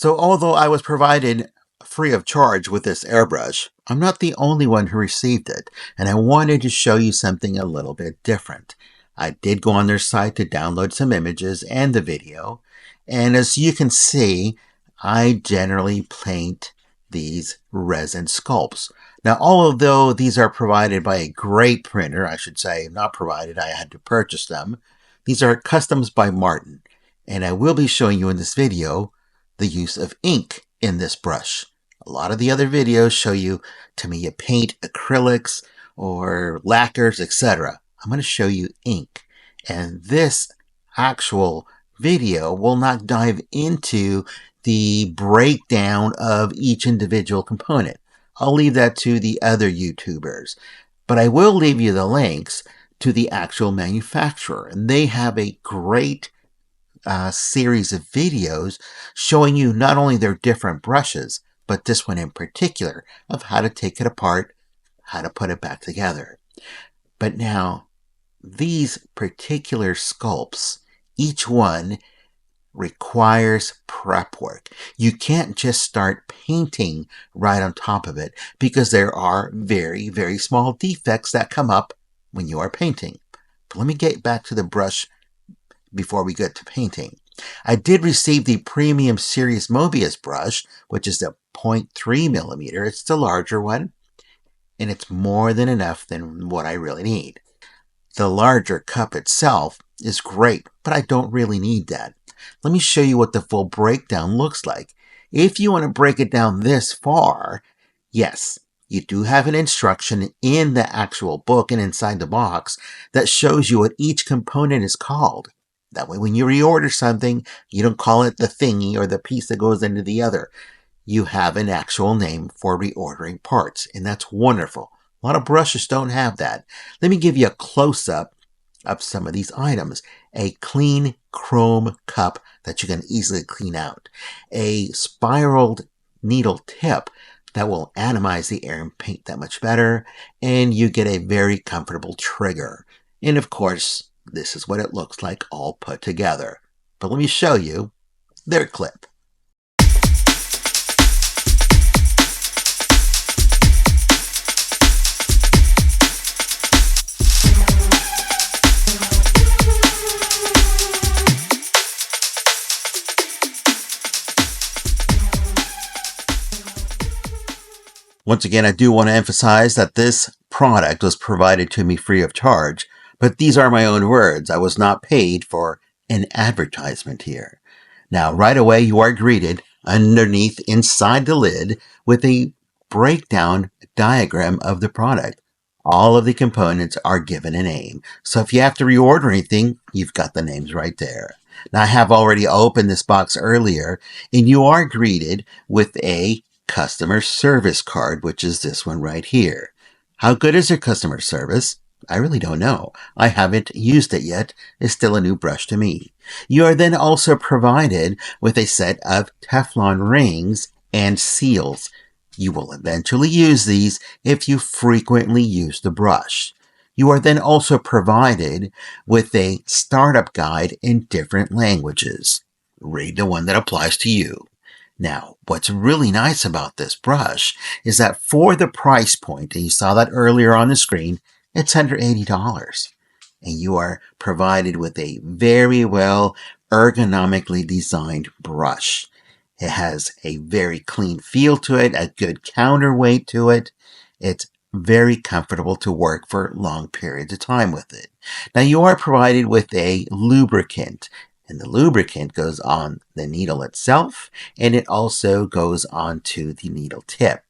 So although I was provided free of charge with this airbrush, I'm not the only one who received it, and I wanted to show you something a little bit different. I did go on their site to download some images and the video, and as you can see, I generally paint these resin sculpts. Now, although these are provided by a great printer, I should say, not provided, I had to purchase them, these are customs by Martin, and I will be showing you in this video the use of ink in this brush. A lot of the other videos show you paint acrylics or lacquers, etc. I'm going to show you ink. And this actual video will not dive into the breakdown of each individual component. I'll leave that to the other YouTubers. But I will leave you the links to the actual manufacturer. And they have a great series of videos showing you not only their different brushes, but this one in particular of how to take it apart, how to put it back together. But now, these particular sculpts, each one requires prep work. You can't just start painting right on top of it because there are very, very small defects that come up when you are painting. But let me get back to the brush before we get to painting. I did receive the Premium Series Mobius brush, which is the 0.3 millimeter. It's the larger one, and it's more than enough than what I really need. The larger cup itself is great, but I don't really need that. Let me show you what the full breakdown looks like. If you want to break it down this far, yes, you do have an instruction in the actual book and inside the box that shows you what each component is called. That way, when you reorder something, you don't call it the thingy or the piece that goes into the other. You have an actual name for reordering parts, and that's wonderful. A lot of brushes don't have that. Let me give you a close-up of some of these items. A clean chrome cup that you can easily clean out. A spiraled needle tip that will atomize the air and paint that much better. And you get a very comfortable trigger. And of course, this is what it looks like all put together. But let me show you their clip. Once again, I do want to emphasize that this product was provided to me free of charge, but these are my own words. I was not paid for an advertisement here. Now, right away, you are greeted underneath inside the lid with a breakdown diagram of the product. All of the components are given a name. So if you have to reorder anything, you've got the names right there. Now, I have already opened this box earlier, and you are greeted with a customer service card, which is this one right here. How good is their customer service? I really don't know. I haven't used it yet. It's still a new brush to me. You are then also provided with a set of Teflon rings and seals. You will eventually use these if you frequently use the brush. You are then also provided with a startup guide in different languages. Read the one that applies to you. Now, what's really nice about this brush is that for the price point, and you saw that earlier on the screen, it's under $80. And you are provided with a very well ergonomically designed brush. It has a very clean feel to it, a good counterweight to it. It's very comfortable to work for long periods of time with it. Now, you are provided with a lubricant. And the lubricant goes on the needle itself, and it also goes onto the needle tip.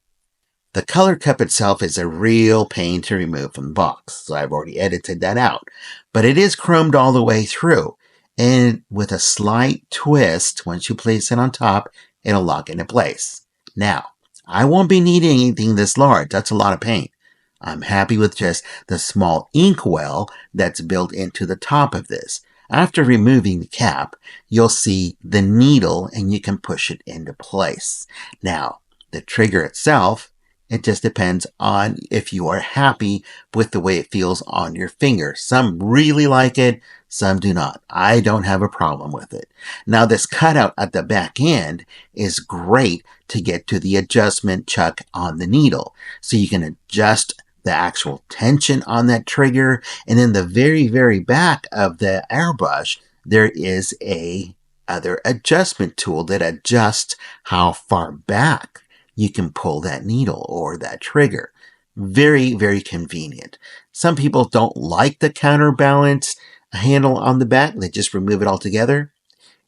The color cup itself is a real pain to remove from the box, so I've already edited that out. But it is chromed all the way through, and with a slight twist, once you place it on top, it'll lock into place. Now, I won't be needing anything this large. That's a lot of paint. I'm happy with just the small inkwell that's built into the top of this. After removing the cap, you'll see the needle and you can push it into place. Now, the trigger itself, it just depends on if you are happy with the way it feels on your finger. Some really like it, some do not. I don't have a problem with it. Now, this cutout at the back end is great to get to the adjustment chuck on the needle. So you can adjust the actual tension on that trigger. And in the very, very back of the airbrush, there is a other adjustment tool that adjusts how far back you can pull that needle or that trigger. Very, very convenient. Some people don't like the counterbalance handle on the back. They just remove it altogether.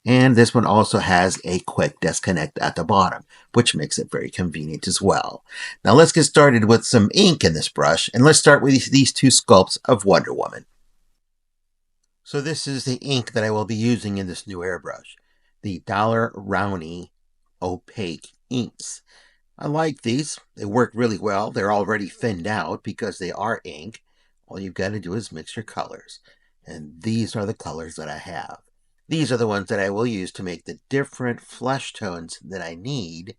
And this one also has a quick disconnect at the bottom, which makes it very convenient as well. Now let's get started with some ink in this brush, and let's start with these two sculpts of Wonder Woman. So this is the ink that I will be using in this new airbrush, the Gaahleri opaque inks. I like these. They work really well. They're already thinned out because they are ink. All you've got to do is mix your colors. And these are the colors that I have. These are the ones that I will use to make the different flesh tones that I need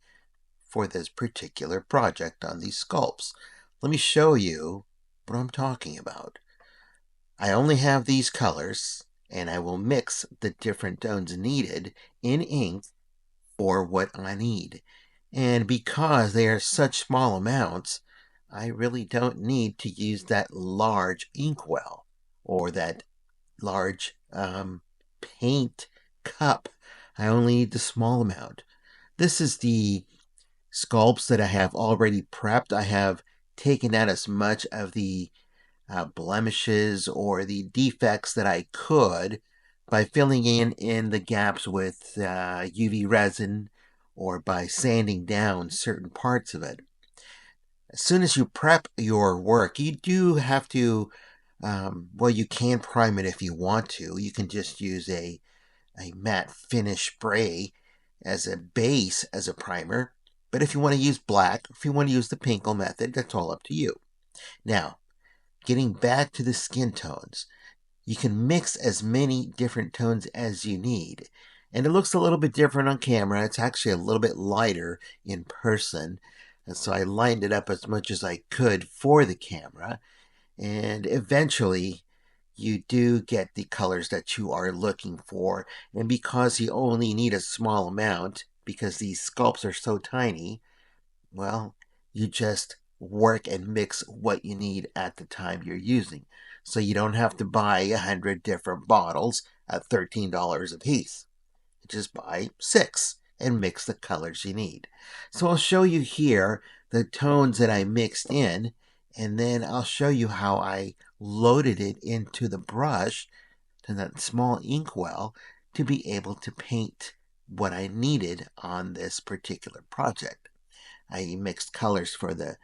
for this particular project on these sculpts. Let me show you what I'm talking about. I only have these colors, and I will mix the different tones needed in ink for what I need. And because they are such small amounts, I really don't need to use that large inkwell or that large paint cup. I only need the small amount. This is the sculpts that I have already prepped. I have taken out as much of the blemishes or the defects that I could by filling in the gaps with UV resin or by sanding down certain parts of it. As soon as you prep your work, you do have to, well, you can prime it if you want to. You can just use a matte finish spray as a base, as a primer. But if you want to use black, if you want to use the Pinkel method, that's all up to you. Now, getting back to the skin tones, you can mix as many different tones as you need. And it looks a little bit different on camera. It's actually a little bit lighter in person. And so I lined it up as much as I could for the camera. And eventually, you do get the colors that you are looking for. And because you only need a small amount, because these sculpts are so tiny, well, you just work and mix what you need at the time you're using. So you don't have to buy 100 different bottles at $13 a piece. You just buy 6 and mix the colors you need. So I'll show you here the tones that I mixed in, and then I'll show you how I loaded it into the brush, to that small inkwell, to be able to paint what I needed on this particular project. I mixed colors for the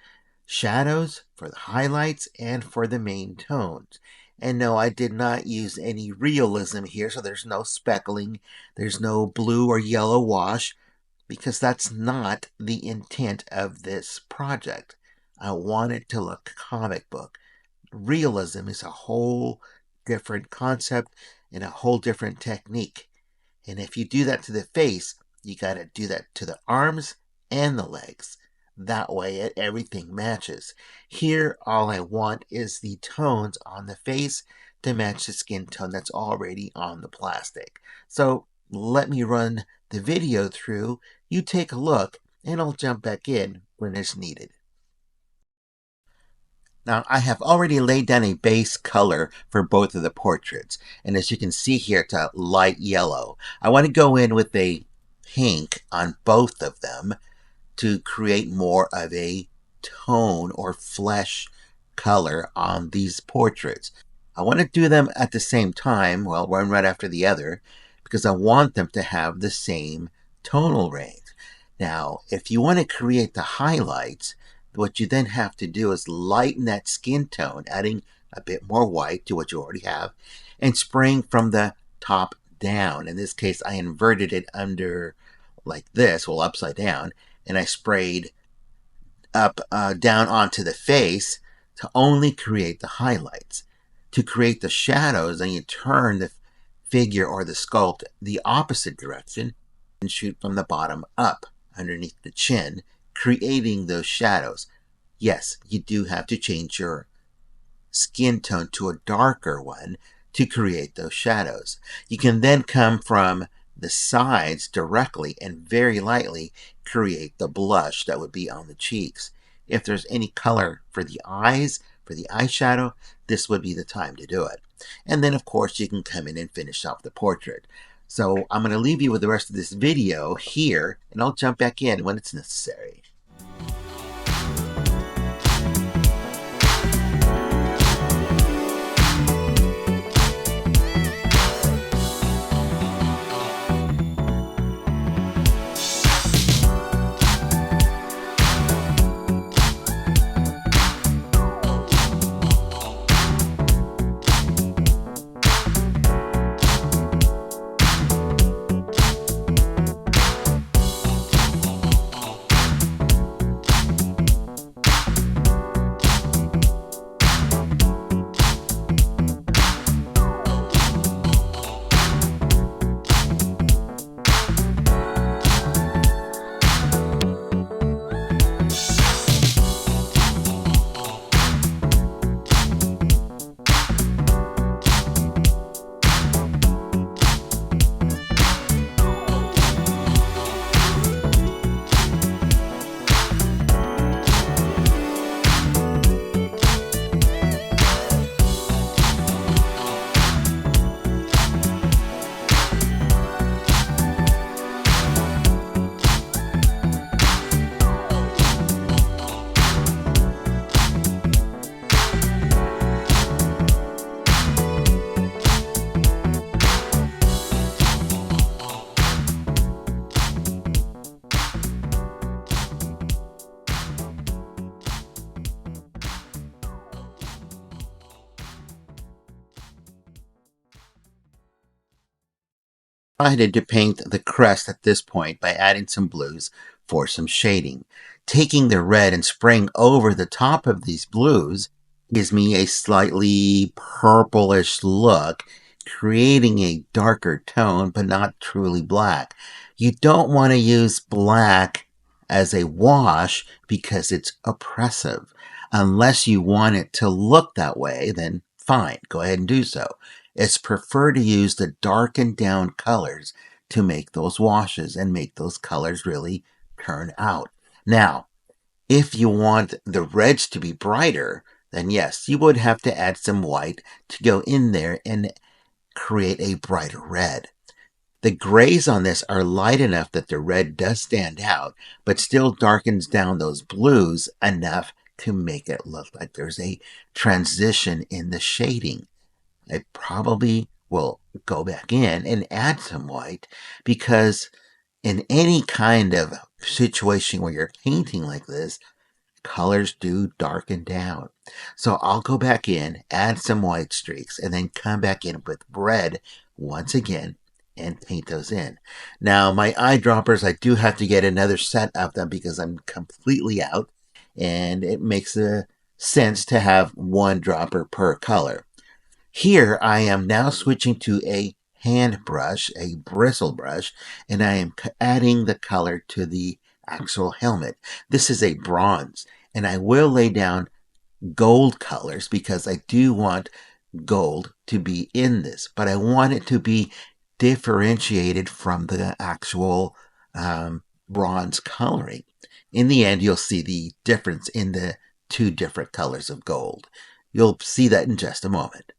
shadows, for the highlights, and for the main tones. And no, I did not use any realism here, so there's no speckling, there's no blue or yellow wash, because that's not the intent of this project. I want it to look comic book. Realism is a whole different concept and a whole different technique. And if you do that to the face, you got to do that to the arms and the legs. That way everything matches. Here, all I want is the tones on the face to match the skin tone that's already on the plastic. So let me run the video through, you take a look, and I'll jump back in when it's needed. Now, I have already laid down a base color for both of the portraits, and as you can see here, it's a light yellow. I want to go in with a pink on both of them to create more of a tone or flesh color on these portraits. I want to do them at the same time, well, one right after the other, because I want them to have the same tonal range. Now, if you want to create the highlights, what you then have to do is lighten that skin tone, adding a bit more white to what you already have, and spraying from the top down. In this case, I inverted it under like this, well, upside down, and I sprayed up down onto the face to only create the highlights. To create the shadows, then you turn the figure or the sculpt the opposite direction and shoot from the bottom up underneath the chin, creating those shadows. Yes, you do have to change your skin tone to a darker one to create those shadows. You can then come from the sides directly and very lightly create the blush that would be on the cheeks. If there's any color for the eyes, for the eyeshadow, this would be the time to do it. And then of course you can come in and finish off the portrait. So I'm going to leave you with the rest of this video here, and I'll jump back in when it's necessary. I decided to paint the crest at this point by adding some blues for some shading. Taking the red and spraying over the top of these blues gives me a slightly purplish look, creating a darker tone, but not truly black. You don't want to use black as a wash because it's oppressive. Unless you want it to look that way, then fine, go ahead and do so. It's preferred to use the darkened down colors to make those washes and make those colors really turn out. Now, if you want the reds to be brighter, then yes, you would have to add some white to go in there and create a brighter red. The grays on this are light enough that the red does stand out, but still darkens down those blues enough to make it look like there's a transition in the shading. I probably will go back in and add some white because in any kind of situation where you're painting like this, colors do darken down. So I'll go back in, add some white streaks, and then come back in with red once again and paint those in. Now, my eyedroppers, I do have to get another set of them because I'm completely out, and it makes sense to have one dropper per color. Here I am now switching to a hand brush, a bristle brush, and I am adding the color to the actual helmet. This is a bronze, and I will lay down gold colors because I do want gold to be in this, but I want it to be differentiated from the actual bronze coloring. In the end, you'll see the difference in the two different colors of gold. You'll see that in just a moment.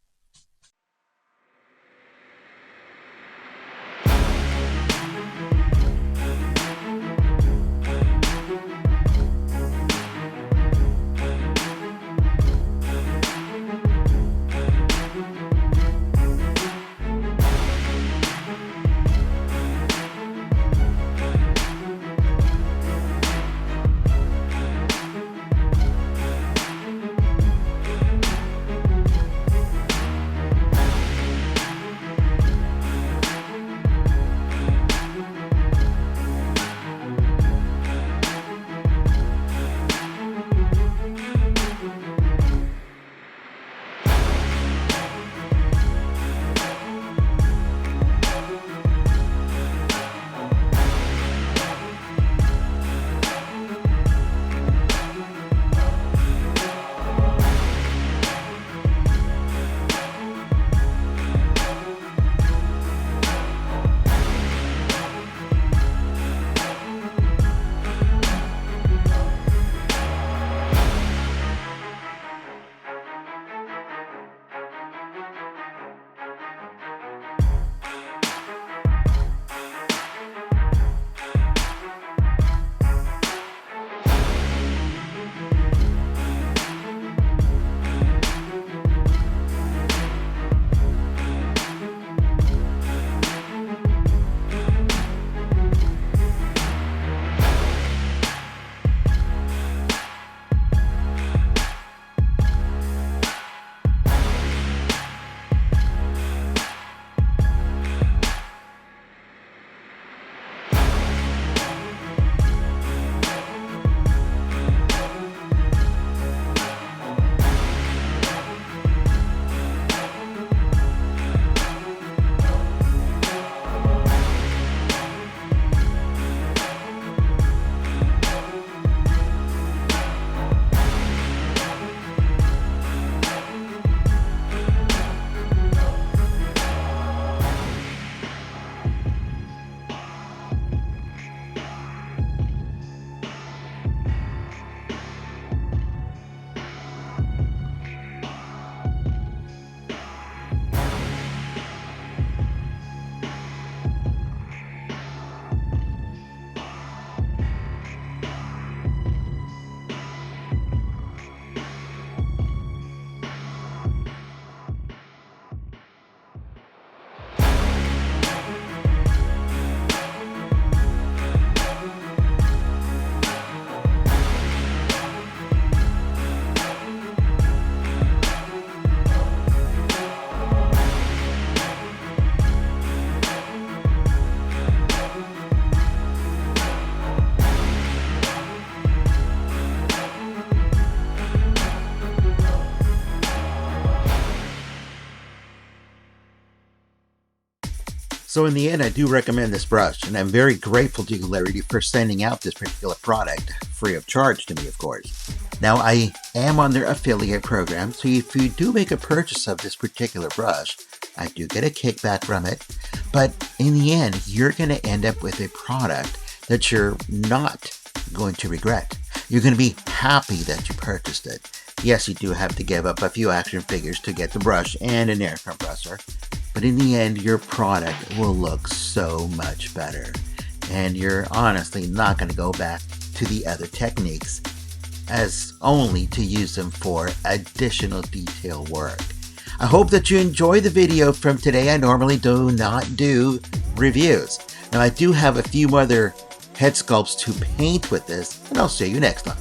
So in the end, I do recommend this brush, and I'm very grateful to Gaahleri for sending out this particular product, free of charge to me, of course. Now, I am on their affiliate program, so if you do make a purchase of this particular brush, I do get a kickback from it, but in the end, you're going to end up with a product that you're not going to regret. You're going to be happy that you purchased it. Yes, you do have to give up a few action figures to get the brush and an air compressor, but in the end, your product will look so much better. And you're honestly not going to go back to the other techniques as only to use them for additional detail work. I hope that you enjoy the video from today. I normally do not do reviews. Now I do have a few other head sculpts to paint with this, and I'll see you next time.